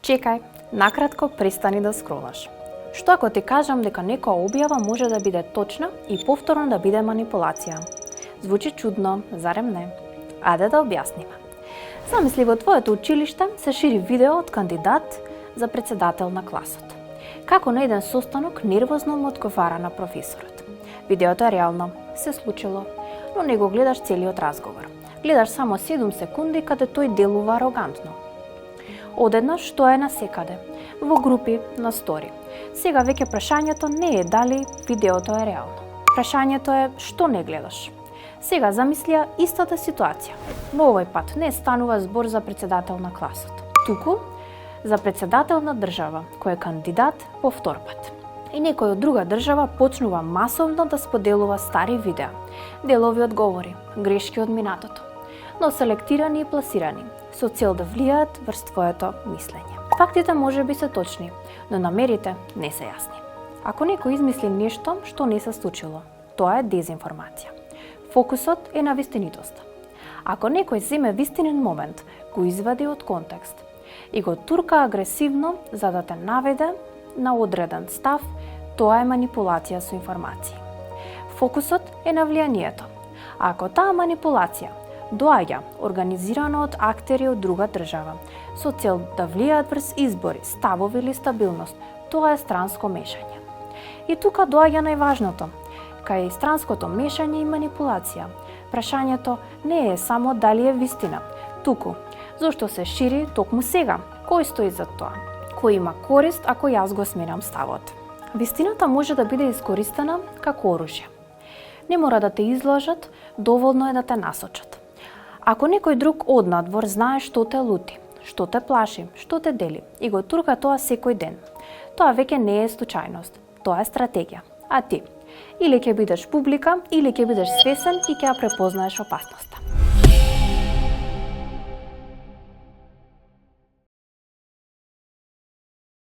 Чекај, накратко престани да скролаш. Што ако ти кажам дека некоја објава може да биде точна и повторно да биде манипулација? Звучи чудно, зарем не? Ајде да објасниме. Замисли во твоето училиште се шири видео од кандидат за председател на класот. Како на еден состанок нервозно му одговара на професорот. Видеото е реално, се случило, но не го гледаш целиот разговор. Гледаш само 7 секунди каде тој делува арогантно. Одеднаш тоа е насекаде, во групи, на стори. Сега веќе прашањето не е дали видеото е реално. Прашањето е што не гледаш. Сега замислија истата ситуација, но овој пат не станува збор за председател на класот, туку за председател на држава, кој е кандидат по втор пат. И некој од друга држава почнува масовно да споделува стари видеа, делови одговори, грешки од минатото, но селектирани и пласирани, со цел да влијаат врз твоето мислење. Фактите може би се точни, но намерите не се јасни. Ако некој измисли нешто што не се случило, тоа е дезинформација. Фокусот е на вистинитоста. Ако некој земе вистинен момент, го извади од контекст и го турка агресивно за да те наведе на одреден став, тоа е манипулација со информации. Фокусот е на влијанието. А ако таа манипулација доаѓа организирано од актери од друга држава, со цел да влијаат врз избори, ставови или стабилност, тоа е странско мешање. И тука доаѓа најважното. Кај странското мешање и манипулација, прашањето не е само дали е вистина, туку зошто се шири токму сега, кој стои за тоа, кој има корист ако јас го сменам ставот. Вистината може да биде искористена како оружје. Не мора да те излажат, доволно е да те насочат. Ако некој друг однадвор знае што те лути, што те плаши, што те дели и го турка тоа секој ден, тоа веќе не е случајност, тоа е стратегија. А ти? Или ќе бидеш публика, или ќе бидеш свесен и ќе ја препознаеш опасноста.